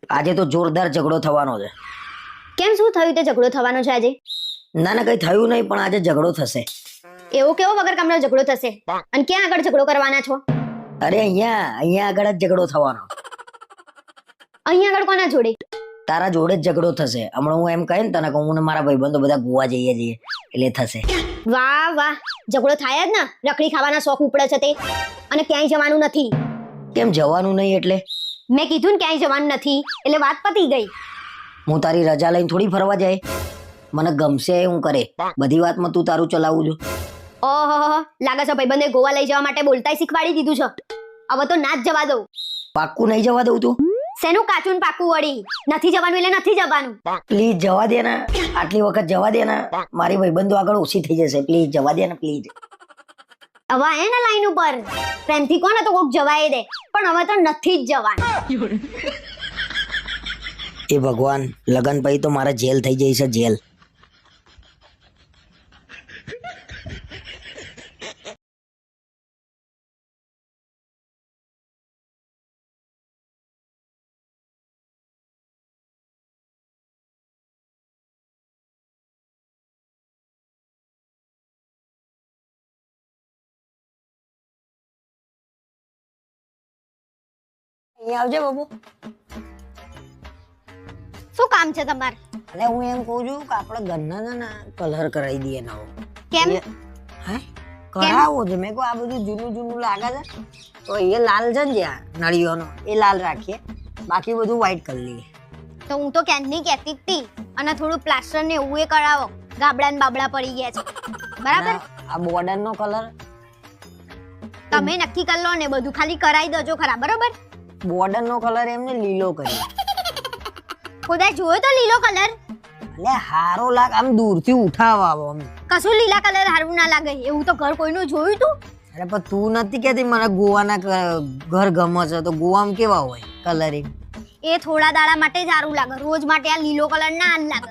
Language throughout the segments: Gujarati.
આજે તો જોરદાર ઝઘડો થવાનો છે. કેમ શું થયું તે ઝઘડો થવાનો છે આજે? ના ના કઈ થયું નહીં, પણ આજે ઝઘડો થશે. એવો કેવો વગર કામનો ઝઘડો થશે? અને ક્યાં આગળ ઝઘડો કરવાના છો? અરે અહીંયા આગળ જ ઝઘડો થવાનો. અહીંયા આગળ કોના જોડે? તારા જોડે જ ઝઘડો થશે. હમણાં હું એમ કહે ને તને કે હું ને મારા ભાઈબંધો બધા ગોવા જઈએ છીએ એટલે થશે. વાહ વાહ, ઝઘડો થાય જ ને. રખડી ખાવાના શોખ ઉપડે છે તે. અને ક્યાંય જવાનું નથી. કેમ જવાનું નહીં એટલે? મેં કીધું ને ક્યાંય જવાનું નથી એટલે વાત પતી ગઈ. હું તારી રજા લઈને થોડી ફરવા જાય. મને ગમશે હું કરે. બધી વાતમાં તું તારું ચલાવું છું. ઓહો, લાગે છે ભાઈબંધે ગોવા લઈ જવા માટે બોલતાય શીખવાડી દીધું છે. હવે તો ના જ જવા દઉં. પાક્કું નહીં જવા દઉં તું? શેનું કાચું પાકું વળી? નથી જવાનું એટલે નથી જવાનું. પ્લીઝ જવા દે ને, આટલી વખત જવા દે ને. મારી ભાઈબંધો આગળ ઓછી થઈ જશે. પ્લીઝ જવા દે ને, પ્લીઝ. હવે આય ને લાઈન ઉપર પ્રેમથી કોને તો કોક જવાય દે, પણ હવે તો નથી જ જવાનું. એ ભગવાન, લગન પછી તો મારા જેલ થઈ જઈ છે, જેલ. અહીંયા આવજે બાબુ. શું કામ છે તમારે? એટલે હું એમ કહું છું કે આપણે ઘરના છે ને કલર કરાવી દઈએ નવો. કેમ? હે કરાવો છે? મેં કહું આ બધું જૂનું જૂનું લાગે છે તો એ લાલ છે ને જ્યાં નળીઓનો એ લાલ રાખીએ, બાકી બધું વ્હાઈટ કરી લઈએ. તો હું તો ક્યાંની કહેતી જ હતી. અને થોડું પ્લાસ્ટર ને એવું એ કરાવો. ગાબડા ને બાબડા પડી ગયા છે. બરાબર? આ બોર્ડર નો કલર તમે નક્કી કરી લો ને, બધું ખાલી કરાવી દેજો ખરા. બરાબર? બોર્ડર નો કલર એમને લીલો કરી. ખોદા જોયો તો લીલો કલર? એટલે હારો લાગ, આમ દૂરથી ઉઠાવા આવો આમ. કશું લીલા કલર હારું ના લાગે. એવું તો ઘર કોઈનું જોયું તું? અરે પણ તું નથી કહેતી મને ગોવાના ઘર ગમે છે, તો ગોવામાં કેવા હોય કલરિંગ? એ થોડા દાડા માટે જ સારું લાગે. રોજ માટે આ લીલો કલર ના લાગે.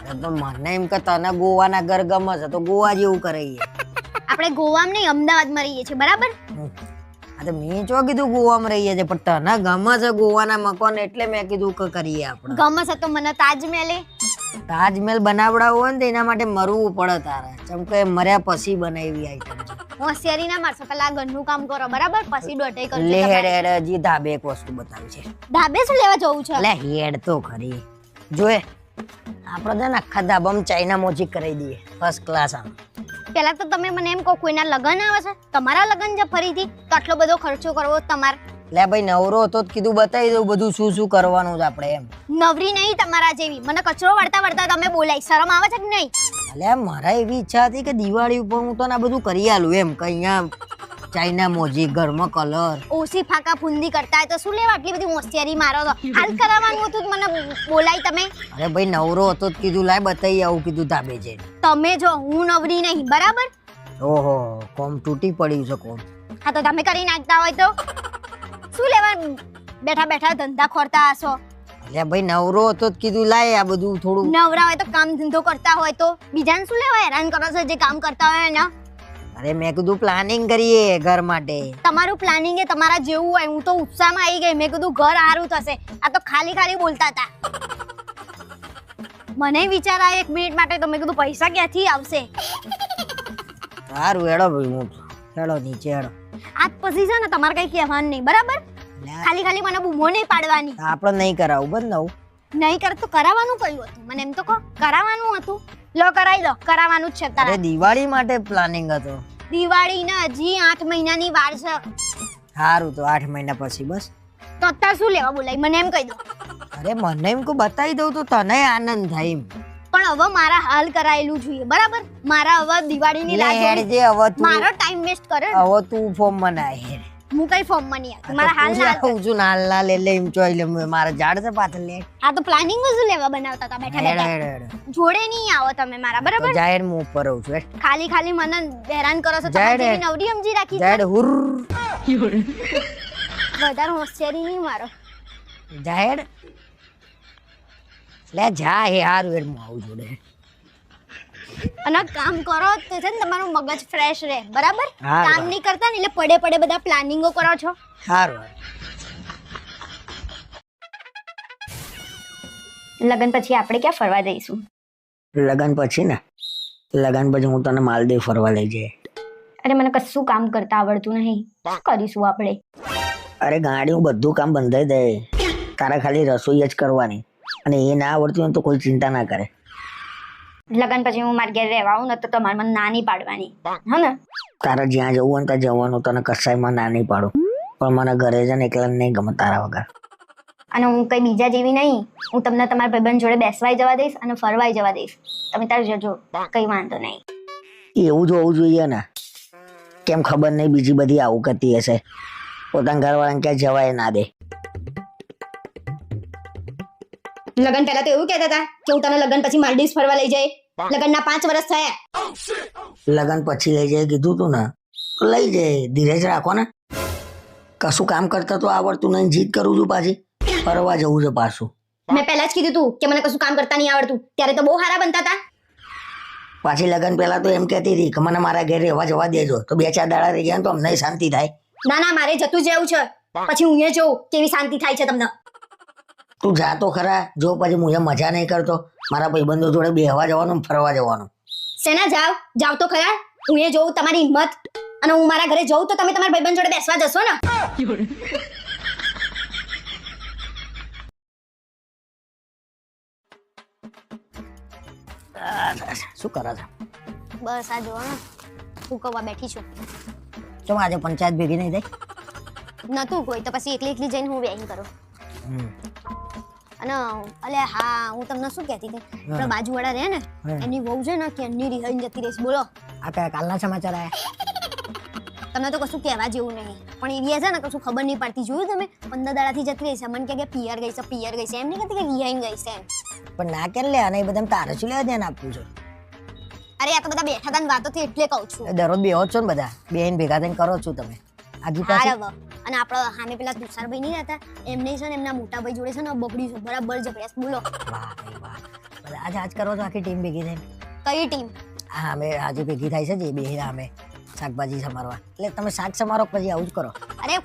અરે તો મને એમ કે તને ગોવાના ઘર ગમે છે તો ગોવા જેવું કરાઈએ. આપણે ગોવામાં નહીં, અમદાવાદમાં રહીએ છીએ. બરાબર? આ તો મેં જો કીધું ગોવામાં રહીએ છીએ, પણ તને ગમે છે ગોવાના મકાન એટલે મેં કીધું કે કરીએ આપણે. ગમે છે તો મને તાજમહેલે. તાજમહેલ બનાવડાવવો હોય ને તો એના માટે મરવું પડે તારે. ચમ કે મર્યા પછી બનાવી આઈટમ છે. હોશિયારી ના મારશો, પેલા ઘરનું કામ કરો. બરાબર? પછી દોઢાઈ કરજો. લે હેડ હજી ધાબે એક વસ્તુ બતાવી છે. ધાબે શું લેવા જવું છે? લે હેડ તો ખરી જોએ. આપણે છે ને આખા ધાબામાં ચાઇના મોજી કરાવી દઈએ, ફર્સ્ટ ક્લાસ. આમ પેલા તો તમે મને એમ કહો, કોઈના લગન આવે છે? તમારા લગન છે ફરીથી? તો આટલો બધો ખર્ચો કરવો તમારે? લે ભાઈ નવરો હતો જ કીધું બતાવી દઉં બધું શું શું કરવાનું છે આપણે એમ. નવરી નહીં તમારા જેવી. મને કચરો વળતા વળતા તમે બોલાય. શરમ આવે છે કે નહીં? અલે મારા એવી ઈચ્છા હતી કે દિવાળી ઉપર હું તો આ બધું કરી આલું એમ કે અહીંયા ચાઇના મોજી, ઘરમાં કલર. ઓછી ફાકા ફૂંદી કરતા હોય તો શું લેવા આટલી બધી હોશિયારી મારો છો? હાલ કરાવવાનું હતું મને બોલાય તમે? અરે ભાઈ નવરો હતો જ કીધું લાય બતાવી આવું કીધું ધાબે છે. તમે જો હું નવરી નહીં. બરાબર? ઓહો, કોમ તૂટી પડ્યું છે કોમ. હા તો તમે કરી નાખતા હોય તો શું લેવા બેઠા બેઠા ધંધા ખોરતા હશો? અરે ભાઈ નવરો હતો જ કીધું લાય આ બધું થોડું. નવરા હોય તો કામ ધંધો કરતા હોય તો બીજાને શું લેવા હેરાન કરો છો જે કામ કરતા હોય ને? અરે મેં કીધું પ્લાનિંગ કરીએ ઘર માટે. તમારું પ્લાનિંગ એ તમારા જેવું હોય. હું તો ઉત્સાહમાં આવી ગઈ. મેં કીધું ઘર સારું થશે. આ તો ખાલી ખાલી બોલતા હતા. મને વિચાર આવ્યો એક મિનિટ માટે તો મેં કીધું પૈસા ક્યાંથી આવશે? સારું હેડો ભાઈ, હું હેડો નીચે હેડો. આજ પછી છે ને તમારે કઈ કહેવાનું નહીં. બરાબર? ખાલી ખાલી મને બૂમો નહીં પાડવાની. આપણે નહીં કરાવું બસ નવું. નહીં કરે તો કરાવવાનું કયું હતું? મને એમ તો કહો. કરાવવાનું હતું? લો કરાવી દો. કરાવવાનું જ છે તારે. અરે દિવાળી માટે પ્લાનિંગ હતો. દિવાળી ને હજી 8 મહિનાની વાર છે. સારું તો 8 મહિના પછી બસ. તો અત્યારે શું લેવા બોલાય મને એમ કહી દો. અરે મને એમ કે બતાવી દઉં તો તને આનંદ થાય એમ. પણ હવે મારા હાલ કરાયેલું જોઈએ. બરાબર? મારા હવે દિવાળીની રાહ હેડ જે હવે તું મારો ટાઈમ વેસ્ટ કરે. હવે તું ફોર્મ માં ના હેડ. હું કઈ ફોર્મ માં નહીં આવતી. મારા હાલ ના હું છું નાલ નાલ એટલે એમ ચોઈ લે મારા ઝાડ છે પાછળ લે. આ તો પ્લાનિંગ જ લેવા બનાવતા હતા બેઠા હેડ બેઠા. હેડ હેડ. જોડે નહીં આવો તમે મારા. બરાબર? જાહેર હું ઉપર રહું છું. ખાલી ખાલી મને હેરાન કરો છો. જાહેર તમારી નવરી સમજી રાખી છે. જાહેર હુર વધારે હોશિયારી નહીં મારો. જાહેર લે જા હે હારું હેડ હું આવું જોડે. અને કામ કરો તો છે ને તમારું મગજ ફ્રેશ રહે. બરાબર? હા, કામ નહીં કરતા ને એટલે પડે પડે બધા પ્લાનિંગો કરો છો. સારું. લગન પછી આપણે ક્યાં ફરવા જઈશું? લગન પછી ને લગન પછી હું તને માલદીવ ફરવા લઈ જઈએ. અરે મને કશું કામ કરતા આવડતું નહીં. શું કરીશું આપણે? અરે ગાડીનું બધું કામ બંધાઈ દે, તારે ખાલી રસોઈ જ કરવાની, અને એ ના આવડતી હોય તો કોઈ ચિંતા ના કરે. લગન પછી હું મારા ઘેર રહેવા આવું ને તો તમારે મને ના નહીં પાડવાની, હા ને? તારે જ્યાં જવું હોય ત્યાં જવાનું, તને કસાયમાં ના નહીં પાડું, પણ મને ઘરે જ ને એકલા નહીં ગમે તારા વગર. અને હું કઈ બીજા જેવી નહીં, હું તમને તમારા ભાઈબંધ જોડે બેસવાય જવા દઈશ અને ફરવાય જવા દઈશ. તમે તારે જજો, કઈ વાંધો નહીં. એવું જ હોવું જોઈએ ને, કેમ ખબર નહીં બીજી બધી આવું કરતી હશે, પોતાના ઘરવાળાને ક્યાં જવાય ના દે. લગન પહેલા તો એવું કહેતા હતા કે હું તને લગન પછી માલદીવ્સ ફરવા લઈ જાય. લગનના 5 વર્ષ થયા. લગન પછી લઈ જાય કીધું તું ને, તો લઈ જાય. ધીરજ રાખો ને, કશું કામ કરતા તો આવડતું નહીં, જીદ કરું છું પાછી ફરવા જવું છે પાછું. મેં પહેલા જ કીધું તું કે મને કશું કામ કરતા નહીં આવડતું, ત્યારે તો બહુ સારા બનતા હતા. પાછી લગન પહેલા તો એમ કહેતી હતી કે મને મારા ઘરે રહેવા જવા દેજો, તો 2-4 દાડા રહી ગયા તો અમને શાંતિ થાય. ના ના, મારે જતું જ રહેવું છે. પછી હું એ જોઉં કેવી શાંતિ થાય છે તમને. તું જા તો ખરા, જો પછી હું મજા નહીં કરતો, મારા ભાઈબંધો જોડે બેહવા જવાનું, ફરવા જવાનું. સેના જાવ તો ખરા, હું એ જોઉં તમારી હિંમત. અને હું મારા ઘરે જઉં તો તમે તમારા ભાઈબંધ જોડે બેસવા જશો ને? શું કરે છે? બસ આ જોવો ને, હું કવા બેઠી છું. ચમ આજે પંચાયત ભેગી નહીં થઈ? નતું કોઈ તો પછી એકલી જઈને હું વેઇંગ કરું. અને અલે હા, હું તમને શું કહેતી હતી, આપણા બાજુવાળા રહે ને, એની વહુ છે ને કેની રિહાઈને જતી રહીશ. બોલો, આ કયા કાલના સમાચાર આયા? તમને તો કશું કહેવા જેવું નહીં, પણ એવી છે ને કશું ખબર નહીં પડતી. જોયું તમે? 15 દાડાથી જતી રહી છે. મને કે પિયર ગઈ છે, એમ નહીં કહેતી કે રિહાઈને ગઈ છે એમ. પણ ના કેમ લે, અને એ બધા તારે શું લેવા ધ્યાન આપવું છે? અરે આ તો બધા બેઠા હતા ને વાતોથી એટલે કહું છું. દરરોજ બેહો છો ને બધા, બેન ભેગા થઈને કરો છો તમે. આજે અને આપણા સામે પેલા તુષારભાઈ નહીં હતા, એમને છે ને એમના મોટા ભાઈ જોડે છે ને બગડી છે, બરાબર ઝઘડ્યા. બોલો, વાહ ભાઈ વાહ. આજે આજ કરો છો આખી ટીમ ભેગી થઈને? કઈ ટીમ? હા, અમે આજે ભેગી થાય છે જે બેહીરા અમે શાકભાજી સમારવા, એટલે તમે શાક સમારો પછી આવું જ કરો. અરે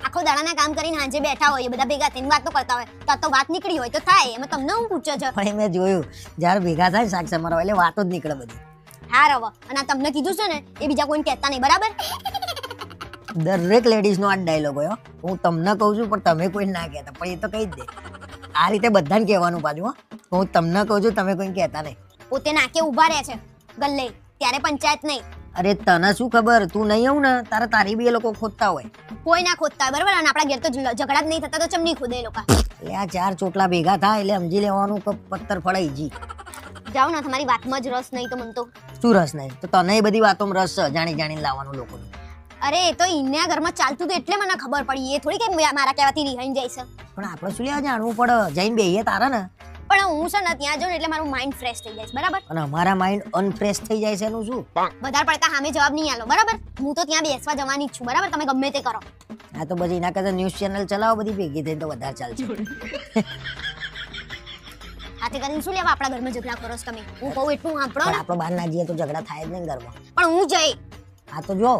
આખો દાડાના કામ કરીને હાંજે બેઠા હોય, બધા ભેગા થઈને વાતો કરતા હોય, તો વાત નીકળી હોય તો થાય. એમાં તમને હું પૂછો છો? પણ મેં જોયું જ્યારે ભેગા થાય શાક સમારવા એટલે વાતો જ નીકળે બધી. હા રવા, અને તમને કીધું છે ને એ બીજા કોઈને કહેતા નહીં, બરાબર? દરેક લેડીઝ નો આ ડાયલોગ હોય. હું તમને કહું છું પણ તમે કોઈ ના કહેતા, પણ એ તો કહી જ દે. આ રીતે બધાને કહેવાનું પાછું. હું તમને કહું છું, તમે કોઈ કહેતા નહીં. પોતે નાકે ઉભા રહે છે ગલ્લે, ત્યારે પંચાયત નહીં. અરે તને શું ખબર, તું નહીં આવું ને તારે તારી બી એ લોકો ખોદતા હોય. કોઈ ના ખોદતા હોય, બરાબર? અને આપણા ઘેર તો ઝઘડા જ નહીં થતા, તો ચમ નહીં ખોદે એ લોકો? એટલે આ 4 ચોટલા ભેગા થાય એટલે સમજી લેવાનું કે પથ્થર ફળાઈ જી. જાઓ ને, તમારી વાતમાં જ રસ નહીં તો મને તો. શું રસ નહીં? તો તને એ બધી વાતોમાં રસ છે, જાણીને લાવવાનું લોકોને. અરે એ તો ઇન્ડિયા ઘરમાં ચાલતું હતું એટલે મને ખબર પડી. એ થોડી કે મારા કહેવાથી રિહાઈને જાય છે. પણ આપણે શું લેવા જાણવું પડે, જઈને બેહીએ તારે ને. પણ હું છે ને ત્યાં જાઉં એટલે મારું માઇન્ડ ફ્રેશ થઈ જાય છે, બરાબર? અને અમારા માઇન્ડ અનફ્રેશ થઈ જાય છે એનું શું? વધારે પડતા સામે જવાબ નહીં આલો, બરાબર? હું તો ત્યાં બેસવા જવાની જ છું, બરાબર? તમે ગમે તે કરો. હા તો પછી એના કરતા ન્યૂઝ ચેનલ ચલાવો બધી ભેગી થઈને, તો વધારે ચાલશે. આથી કરીને શું લેવા આપણા ઘરમાં ઝઘડા કરો છો તમે? હું કહું એટલું સાંભળો ને. આપણે બહાર ના જઈએ તો ઝઘડા થાય જ નહીં ઘરમાં. પણ હું જઈ. હા તો જો,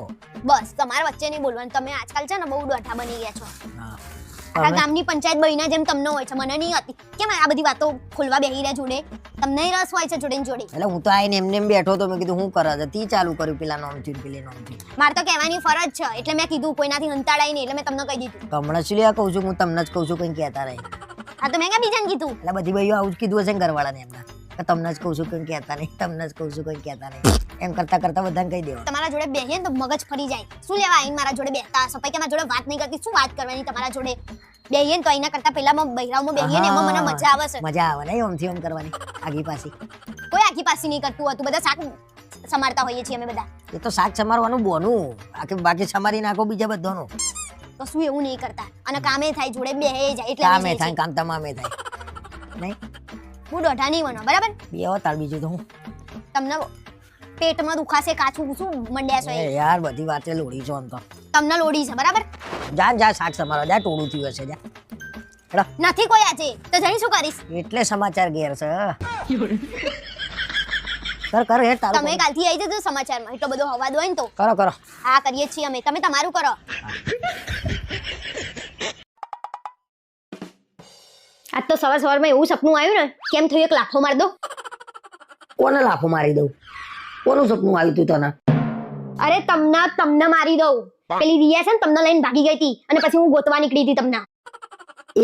બસ તમારા વચ્ચે નહીં બોલવાનું. તમે આજકાલ છે ને બહુ દોઠા બની ગયા છો. હા આખા ગામની પંચાયત બહીના જેમ તમને હોય છે, મને નહીં હતી. કેમ આ બધી વાતો ખોલવા બેહી રહ્યા જોડે? તમને રસ હોય છે જોડે ને જોડે. એટલે હું તો આઈને એમને એમ બેઠો તો મેં કીધું હું કરે છે, તી ચાલુ કર્યું પેલા નોમથી પેલી નોમથી. મારે તો કહેવાની ફરજ છે, એટલે મેં કીધું કોઈનાથી હંતાડાઈ નહીં, એટલે મેં તમને કહી દીધું. હમણાં શું લેવા કહું છું, હું તમને જ કહું છું, કંઈ કહેતા રહી. હા તો મેં ક્યાં બીજાને કીધું? એટલે બધી ભાઈઓ આવું જ કીધું હશે ને ઘરવાળાને એમના, કે તમને જ કહું છું કંઈ કહેતા નહીં, તમને જ કહું છું કંઈ કહેતા નહીં. એમ કરતા કરતા બધાને કહી દેવા. તમારા જોડે બેહીએ ને તો મગજ ફરી જાય. શું લેવા આઈને મારા જોડે બેસતા હશો? પછી કે મારા જોડે વાત નહીં કરતી, શું વાત કરવાની તમારા જોડે? બેહીએ ને તો એના કરતા પહેલામાં બહેરાવમાં બેહીએ ને એમાં મને મજા આવે છે. મજા આવે ને ઓમથી ઓમ કરવાની, આગી પાછી. કોઈ આખી પાસી નહીં કરતું હતું, બધા શાક સમારતા હોઈએ છીએ અમે બધા. એ તો શાક સમારવાનું બોનું, બાકી સમારી નાખો બીજા બધાનું. તો શું એવું નહીં કરતા? અને કામે થાય, જોડે બેહે જાય, એટલે કામે થાય, કામ તમામે થાય નહીં. હું દોઢા નહીં બનો, બરાબર? બે અવતાર બીજું તો હું. તમને પેટમાં દુખાશે, કાચું શું મંડ્યા છો? એ યાર બધી વાતે લોડી છો આમ તો. તમને લોડી છે, બરાબર? જા શાક સમારવા જા, ટોળું થયું હશે જા. નથી કોઈ આજે, તો જણી શું કરીશ? એટલે સમાચાર ઘેર છે. કર હે તારું. તમે કાલથી આવી જજો સમાચારમાં, એટલો બધો હવાદ હોય ને તો. કરો. હા કરીએ છીએ અમે, તમે તમારું કરો. આ તો સવારમાં એવું સપનું આવ્યું ને કેમ થયું એક લાફો માર દો. કોને લાફો મારી દઉં? કોનું સપનું આવ્યું તું તને? અરે તમને મારી દઉં. પેલી રિયા છે ને તમને લઈને ભાગી ગઈ હતી અને પછી હું ગોતવા નીકળી હતી તમને.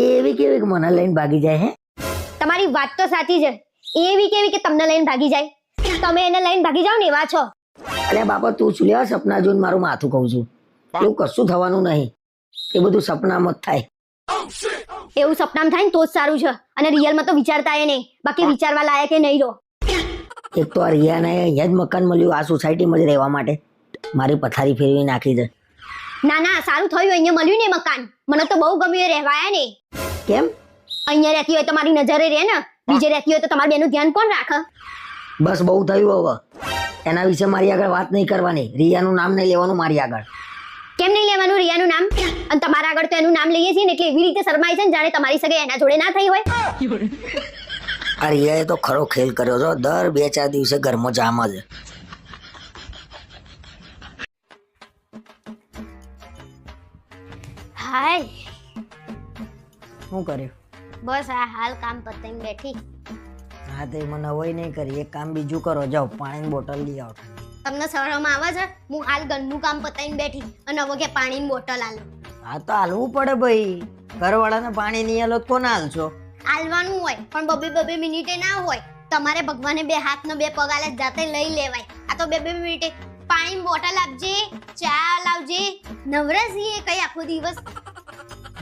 એવી કેવી કે મને લઈને ભાગી જાય હે? તમારી વાત તો સાચી છે. એવી કેવી કે તમને લઈને ભાગી જાય? તમે એને લઈને ભાગી જાવ ને એવા છો. અરે બાપા તું શું લેવા સપના જોઈને મારું માથું કહું છું? એવું કશું થવાનું નહીં. એ બધું સપનામાં જ થાય. એવું સપનામાં થાય ને તો જ સારું છે. અને રિયલમાં તો વિચારતા એ નહીં. બાકી વિચારવા લાયક એ નહીં રહો. એક તો આ રિયાને અહીંયા જ મકાન મળ્યું આ સોસાયટીમાં જ રહેવા માટે. મારી પથારી ફેરવી નાખી છે. ના સારું થયું અહીંયા મળ્યું ને મકાન. મને તો બહુ ગમ્યું એ રહેવાયા ને. કેમ? અહીંયા રહેતી હોય તો મારી નજરે રહે ને. બીજે રહેતી હોય તો તમારી બેનું ધ્યાન કોણ રાખે? બસ બહુ થયું હવે. એના વિશે મારી આગળ વાત નહીં કરવાની. રિયાનું નામ નહીં લેવાનું મારી આગળ. કેમ નહીં લેવાનું રિયાનું નામ? અને તમારા આગળ તો એનું નામ લઈએ છીએ ને એટલે એવી રીતે શરમાય છે ને જાણે તમારી સગાઈ એના જોડે ના થઈ હોય. આ રિયાએ તો ખરો ખેલ કર્યો છો. દર 2-4 દિવસે ઘરમાં જામ જ. હાય શું કર્યું? બસ આ હાલ કામ પતાઈને બેઠી. હા તે મને નવાઈ નહીં કરી. એક કામ બીજું કરો. જાઓ પાણીની બોટલ લઈ આવો. તમને શરમ આવે છે? હું હાલ ઘરનું કામ પતાઈને બેઠી અને હવે કે પાણીની બોટલ આલો. હા તો હાલવું પડે ભાઈ. ઘરવાળાને પાણી નહીં આલો તો કોને હાલશો? આલવાનું હોય પણ બબે મિનિટે ના હોય. તમારે ભગવાને 2 હાથ ને 2 પગ આલે જાતે લઈ લેવાય. આ તો 2 મિનિટે પાણીની બોટલ આપજે, ચા લાવજે. નવરાશીએ કઈ આખો દિવસ.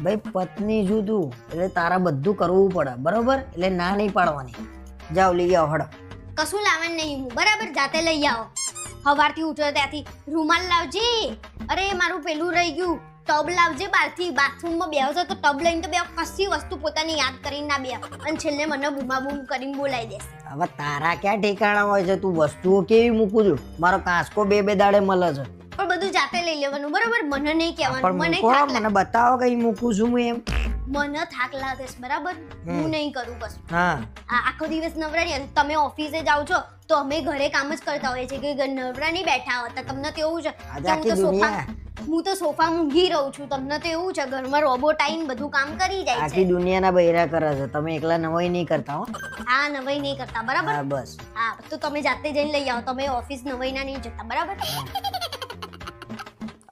ભાઈ પત્ની જુદું એટલે તારા બધું કરવું પડે બરોબર. એટલે ના નહીં પાડવાની. જાઓ લઈ આવો હડો. કશું લાવવાનું નહીં હું બરાબર જાતે લઈ આવો. સવારથી ઉઠો ત્યાંથી રૂમાલ લાવજે. અરે મારું પેલું રહી ગયું ટબ લાવજે. બહારથી બાથરૂમમાં બેહો છો તો ટબ લઈને તો બે કશી વસ્તુ પોતાની યાદ કરીને ના બે અને છેલ્લે મને બૂમાબૂમ કરીને બોલાવી દેશે. હવે તારા ક્યાં ઠેકાણા હોય છે? તું વસ્તુઓ કેવી મૂકું છું? મારો કાંસકો 2 દાડે મળે છે. પણ બધું જાતે લઈ લેવાનું બરાબર. મને નહીં કહેવાનું. પણ મને બતાવો કઈ મૂકું છું હું એમ. મને થાક લાગે છે બરાબર. હું નહીં કરું કશું. હા આખો દિવસ નવરા નહીં. તમે ઓફિસે જાઓ છો તો અમે ઘરે કામ જ કરતા હોઈએ છીએ કે નવરા નહીં બેઠા હોતા. તમને તો એવું છે કે હું તો સોફા મૂંઘી રહું છું. તમને તો એવું છે ઘરમાં રોબોટ આવીને બધું કામ કરી જાય છે. આખી દુનિયાના બૈરા કરે છે. તમે એકલા નવાઈ નહીં કરતા હો. હા નવાઈ નહીં કરતા બરાબર. હા બસ. હા તો તમે જાતે જઈને લઈ આવો. તમે ઓફિસ નવાઈના નહીં જતા બરાબર.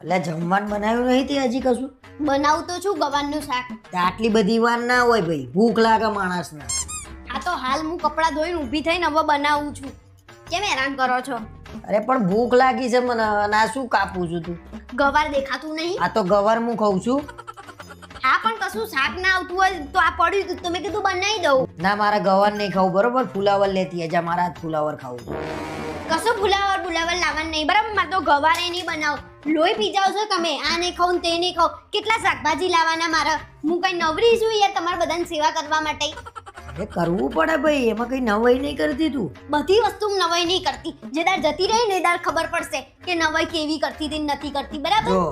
એટલે જમવાનું બનાવ્યું નહીં તે હજી કશું? બનાવું તો છું ગવારનું શાક. આટલી બધી વાર ના હોય ભાઈ. ભૂખ લાગે માણસને. હા તો હાલ હું કપડાં ધોઈને ઊભી થઈને હવે બનાવું છું. કેમ હેરાન કરો છો? અરે પણ ભૂખ લાગી છે મને. અને આ શું કાપું છું તું? ગવાર દેખાતું નહીં? આ તો ગવાર હું ખાઉં છું. હા પણ કશું શાક ના આવતું હોય તો આ પડ્યું હતું તમે કીધું બનાવી દઉં. ના મારા ગવાર નહીં ખાવું બરોબર. ફુલાવર લેતી હજા. મારા હાથ ફુલાવર ખાવું છું. કશું ફુલાવર લાવવાનું નહીં બરાબર. મારે તો ગવારે નહીં બનાવ. લોહી પી જાવ છો તમે. આ નહીં ખાવ તે નહીં ખાવ. કેટલા શાકભાજી લાવવાના મારે? હું કઈ નવરી છું યાર તમારે બધાની સેવા કરવા માટે. એ કરવું પડે ભાઈ. એમાં કઈ નવાઈ નહીં કરતી તું. બધી વસ્તુ નવાઈ નહીં કરતી. જે દાર જતી રહી ને દાર ખબર પડશે કે નવાઈ કેવી કરતી હતી નથી કરતી બરાબર. જો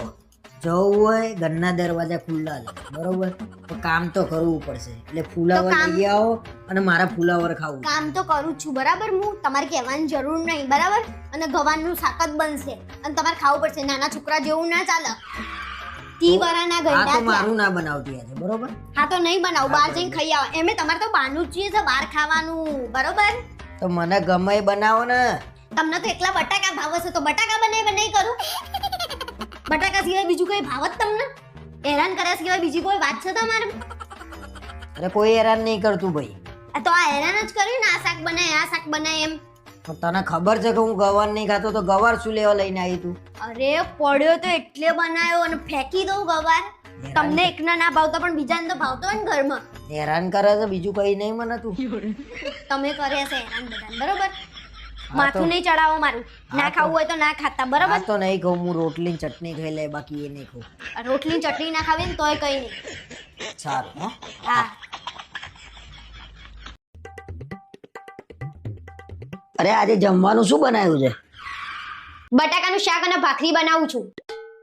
જવું હોય ઘરના દરવાજા ખુલ્લા છે બરોબર. તો કામ તો કરવું પડશે. એટલે ફુલાવર લઈ આવો અને મારા ફુલાવર ખાવું. કામ તો કરું છું બરાબર. હું તમારે કહેવાની જરૂર નહીં બરાબર. અને ગવારનું શાક જ બનશે અને તમારે ખાવું પડશે. નાના છોકરા જેવું ના ચાલે. 30 વર્ષના આ તો ગંડા મારું ના બનાવતી આજે બરોબર. હા તો નહીં બનાવું. બહાર જઈને ખાઈ આવો. એમે તમારે તો બહારનું જ જોઈએ છે બહાર ખાવાનું બરોબર. તો મને ગમે એ બનાવો ને. તમને તો એકલા બટાકા ભાવે છે તો બટાકા બનાવી કરું. બટાકા સિવાય બીજું કોઈ ભાવ જ તમને? હેરાન કર્યા સિવાય બીજી કોઈ વાત છે તમારે? અરે કોઈ હેરાન નહીં કરતું ભાઈ. આ તો આ હેરાન જ કર્યું ને. આ શાક બનાય આ શાક બનાય એમ. તો તને ખબર છે કે હું ગવાર નહીં ખાતો તો ગવાર શું લેવા લઈને આવી તું? અરે પડ્યો તો એટલે બનાવ્યો અને ફેંકી દઉં ગવાર. તમને એકના ના ભાવતા પણ બીજાને તો ભાવતો હોય ને ઘરમાં. હેરાન કરે છે બીજું કઈ નહીં મને તું. તમે કરે છે હેરાન બધાને બરોબર. માથું નહીં ચડાવો મારું. ના ખાવું હોય તો ના ખાતા બરાબર. આ તો નહીં ખાઉં. હું રોટલી ચટણી ખાઈ લે બાકી એ નહીં ખાઉં. રોટલી ચટણી ના ખાવી ને તોય કઈ નહીં. સારું હો. હા અરે આજે જમવાનું શું બનાવ્યું છે? બટાકાનું શાક અને ભાખરી બનાવું છું.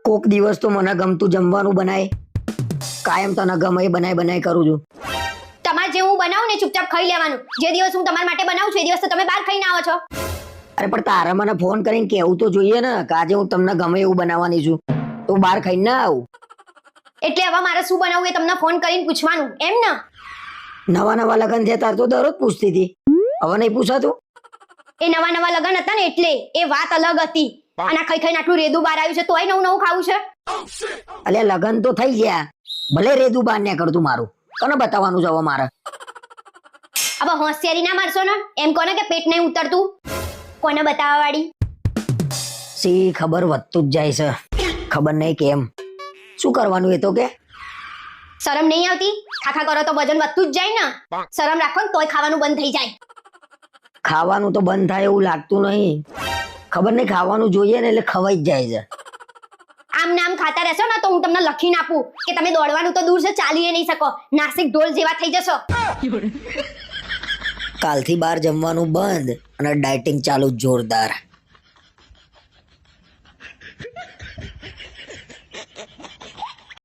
કોક દિવસ તો મને ગમતું જમવાનું બનાય. કાયમ તને ગમે એ બનાય કરું છું. તમારે જે હું બનાવું ને ચૂપચાપ ખાઈ લેવાનું. જે દિવસ હું તમારા માટે બનાવું છું એ દિવસ તો તમે બહાર ખાઈને આવો છો. અરે પણ તારે મને ફોન કરીને કેવું તો જોઈએ ને કે આજે હું તમને ગમે એવું બનાવવાની છું. તો બહાર ખાઈને ના આવું. એટલે હવે મારે શું બનાવવું એ તમને ફોન કરીને પૂછવાનું એમ ને? નવા નવા લગ્ન થયા તાર તો દરરોજ પૂછતી હતી, હવે નહીં પૂછાતું? એ નવા નવા લગન હતા ને એટલે એ વાત અલગ હતી. અને આ ખાઈ ખાઈને આટલું રેદું બહાર આવ્યું છે તોય નવું નવું ખાવું છે. અલ્યા લગ્ન તો થઈ ગયા, ભલે રેદું બાર ને કરતું મારું, કોને બતાવવાનું છે હવે મારે? હવે હોશિયારી ના મારશો ને, એમ કોને કે પેટ નહીં ઉતરતું, કોને બતાવવા વાળી? સી ખબર વધતું જ જાય છે, ખબર નહીં કેમ. શું કરવાનું એ તો કે? શરમ નહીં આવતી? ખાખા કરો તો વજન વધતું જ જાય ને. શરમ રાખો ને તોય ખાવાનું બંધ થઈ જાય. ખાવાનું તો બંધ થાય એવું લાગતું નહીં, ખબર નહીં ખાવાનું જોઈએ ને એટલે ખવાઈ જ જાય છે. આમ નામ ખાતા રહેશો ને તો હું તમને લખીને આપું કે તમે દોડવાનું તો દૂર છે, ચાલી નહીં શકો, નાસિક ઢોલ જેવા થઈ જશો. કાલથી બહાર જમવાનું બંધ અને ડાયટિંગ ચાલુ જોરદાર.